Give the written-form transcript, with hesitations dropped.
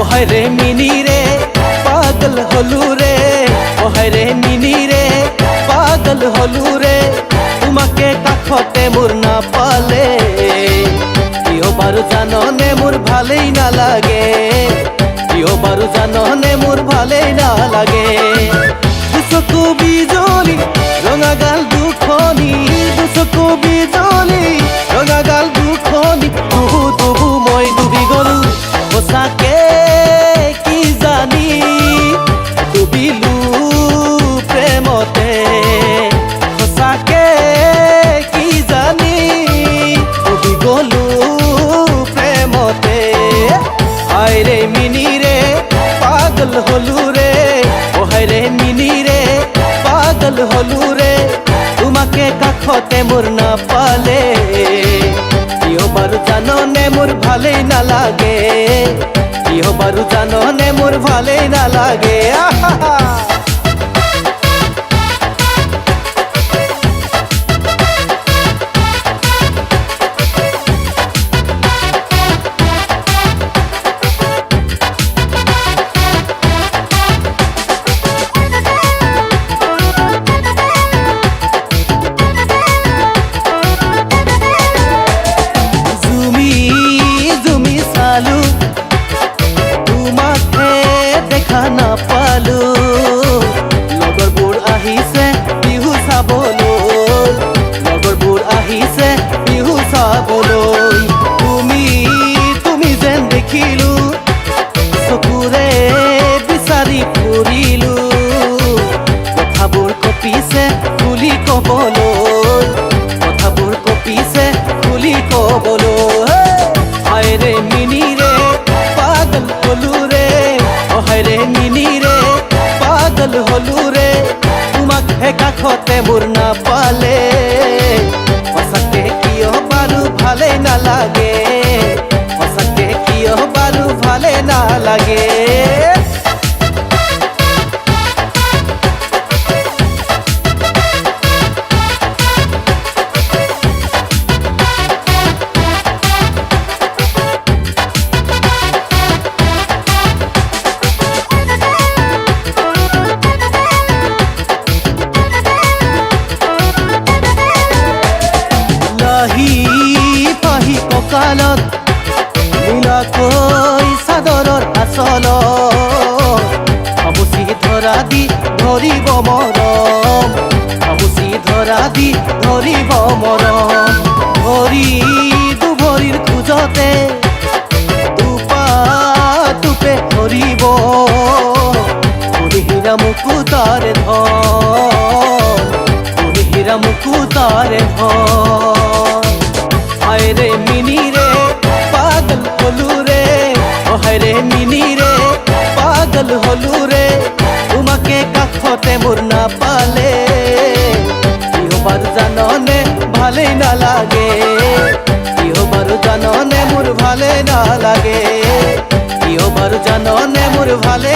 হায় রে মিনি রে পাগল হলু রে, ও হায় রে মিনি রে পাগল হলু রে, তোমাকে কাখতে মোর না পালে কিয় বারু জাননে মোর ভালেই না লাগে, কিয় বারু জাননে মোর ভালেই না লাগে। দুচকু বিজলি রঙা গাল দুখনি, দুচকু বিজলি রঙা গাল দুখনি, তবু তবু মই ডুবি গলো সঁচাকে কি জানি ডুবিলো প্ৰেমতে, সঁচাকে কি জানি ডুবি গলো প্ৰেমতে। হায় ৰে মিনি ৰে পাগল হলু ৰে, ও হায় ৰে মিনি ৰে পাগল হলু রে, তোমাকে কাখতে মোর না পালে কিয় বারু জাননে মোর ভালেই না লাগে, কিয় বারু জাননে মোর ভালেই না লাগে। না পালো লগৰবোৰ আহিছে বিহু চাবলৈ, লগৰবোৰ আহিছে বিহু চাবলৈ, তুমি যেন দেখিলো চকুৰে বিচাৰি ফুৰিলো, কথাবোৰ কপিছে খুলি কবলৈ, কথাবোৰ কপিছে খুলি কবলৈ। হায় ৰে মিনি ৰে পাগল হলু ৰে, ও হায় ৰে মিনি রে পাগল হলু রে, তোমাকে কাখতে মোর না পালে সঁচাকে কিয় বারু ভালে না লাগে, সঁচাকে কিয় বারু ভালে না লাগে। পাহি কঁকালত নীলাকৈ চাদৰৰ আচলত খামুচি ধৰা দি ধৰিব মৰম, খামুচি ধৰা দি ধৰিব মৰম, ভৰি দুভৰিৰ খোজতে দুপে ধৰিব, হীৰা মুকুতাৰে ধন, হীৰা মুকুতাৰে ধন। হায় রে মিনি রে পাগল হলু রে, ও হায় রে মিনি রে পাগল হলু রে, তোমাকে কাখতে মোর না পালে কিয় বারু জাননে ভালেই না লাগে, কিয় বারু জাননে মোর ভালে না লাগে, কিয় বারু জাননে মোর ভালে